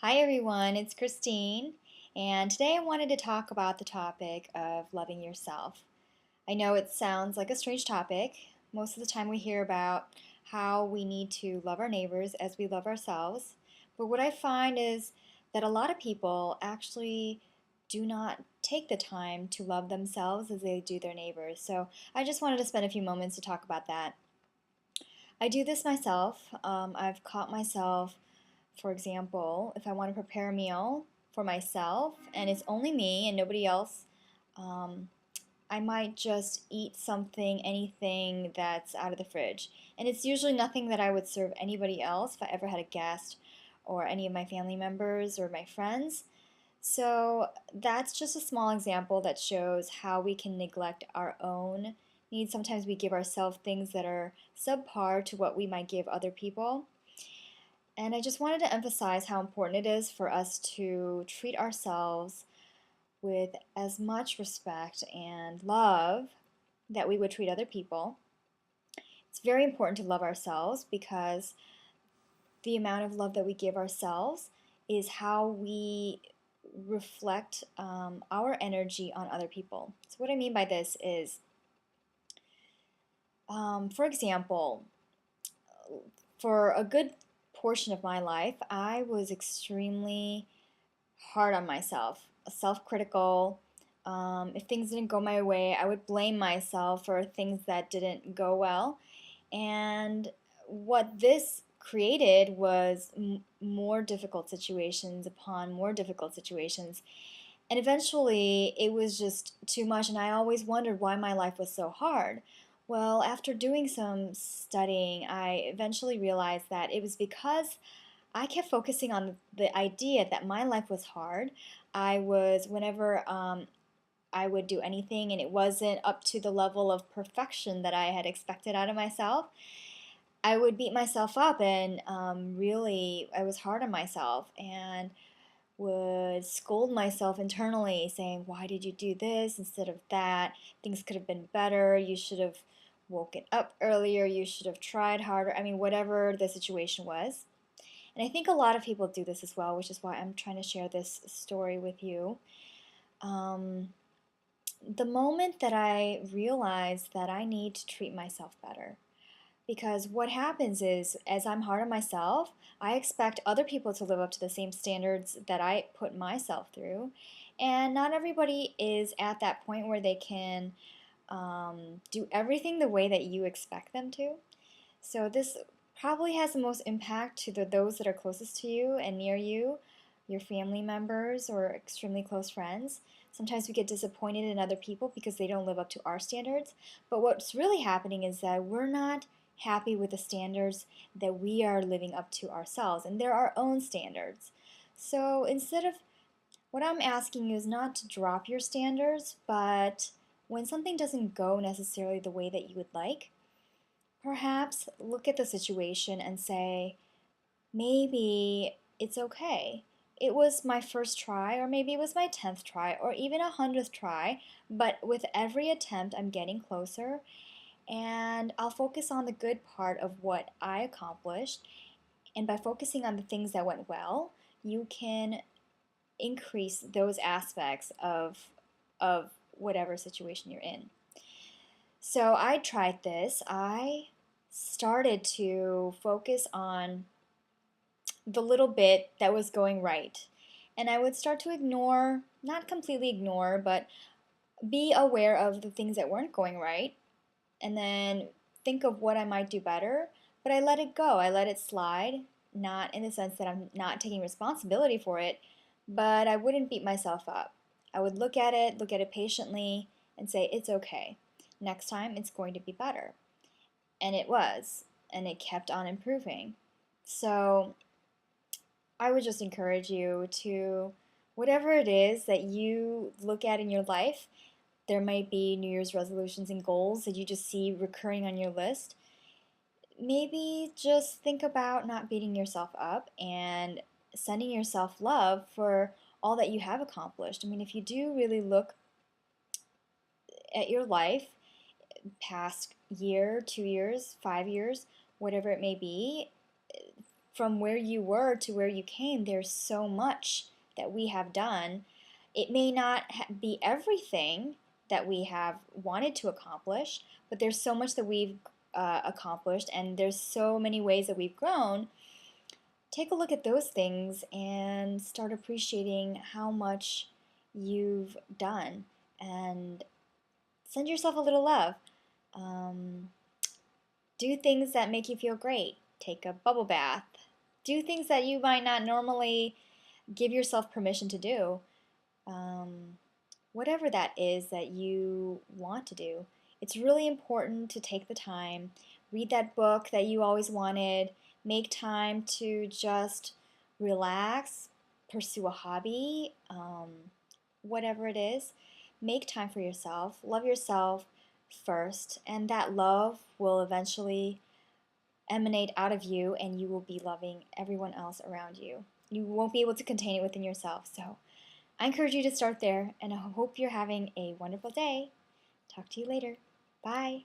Hi everyone, it's Christine, and today I wanted to talk about the topic of loving yourself. I know it sounds like a strange topic. Most of the time we hear about how we need to love our neighbors as we love ourselves, but what I find is that a lot of people actually do not take the time to love themselves as they do their neighbors. So I just wanted to spend a few moments to talk about that. I do this myself. I've caught myself, for example, if I want to prepare a meal for myself and it's only me and nobody else, um, I might just eat something, anything that's out of the fridge. And it's usually nothing that I would serve anybody else if I ever had a guest or any of my family members or my friends. So that's just a small example that shows how we can neglect our own needs. Sometimes we give ourselves things that are subpar to what we might give other people. And I just wanted to emphasize how important it is for us to treat ourselves with as much respect and love that we would treat other people. It's very important to love ourselves because the amount of love that we give ourselves is how we reflect our energy on other people. So, what I mean by this is, for example, for a good portion of my life, I was extremely hard on myself, self critical. If things didn't go my way, I would blame myself for things that didn't go well. And what this created was more difficult situations upon more difficult situations. And eventually it was just too much, and I always wondered why my life was so hard. Well, after doing some studying, I eventually realized that it was because I kept focusing on the idea that my life was hard. Whenever I would do anything and it wasn't up to the level of perfection that I had expected out of myself, I would beat myself up and really, I was hard on myself and would scold myself internally, saying, why did you do this instead of that? Things could have been better. You should have woken up earlier. You should have tried harder. I mean, whatever the situation was. And I think a lot of people do this as well, which is why I'm trying to share this story with you. Um, the moment that I realized that I need to treat myself better, because what happens is, as I'm hard on myself, I expect other people to live up to the same standards that I put myself through. And not everybody is at that point where they can do everything the way that you expect them to. So this probably has the most impact to those that are closest to you and near you, your family members or extremely close friends. Sometimes we get disappointed in other people because they don't live up to our standards. But what's really happening is that we're not happy with the standards that we are living up to ourselves, and they're our own standards. So instead of, what I'm asking you is not to drop your standards, but when something doesn't go necessarily the way that you would like, perhaps look at the situation and say, maybe it's okay. It was my first try, or maybe it was my 10th try, or even a 100th try, but with every attempt, I'm getting closer, and I'll focus on the good part of what I accomplished. And by focusing on the things that went well, you can increase those aspects of whatever situation you're in. So I tried this. I started to focus on the little bit that was going right. And I would start to ignore, not completely ignore, but be aware of the things that weren't going right. And then think of what I might do better. But I let it go. I let it slide, not in the sense that I'm not taking responsibility for it, but I wouldn't beat myself up. I would look at it patiently, and say, it's okay. Next time it's going to be better. And it was, and it kept on improving. So I would just encourage you to, whatever it is that you look at in your life, there might be New Year's resolutions and goals that you just see recurring on your list. Maybe just think about not beating yourself up and sending yourself love for all that you have accomplished. I mean, if you do really look at your life, past year, 2 years, 5 years, whatever it may be, from where you were to where you came, there's so much that we have done. It may not be everything that we have wanted to accomplish, but there's so much that we've accomplished, and there's so many ways that we've grown. Take a look at those things and start appreciating how much you've done, and send yourself a little love. Um, do things that make you feel great. Take a bubble bath. Do things that you might not normally give yourself permission to do. Um, Whatever that is that you want to do. It's really important to take the time, read that book that you always wanted, make time to just relax, pursue a hobby, whatever it is. Make time for yourself, love yourself first, and that love will eventually emanate out of you, and you will be loving everyone else around you. You won't be able to contain it within yourself. So I encourage you to start there, and I hope you're having a wonderful day. Talk to you later. Bye.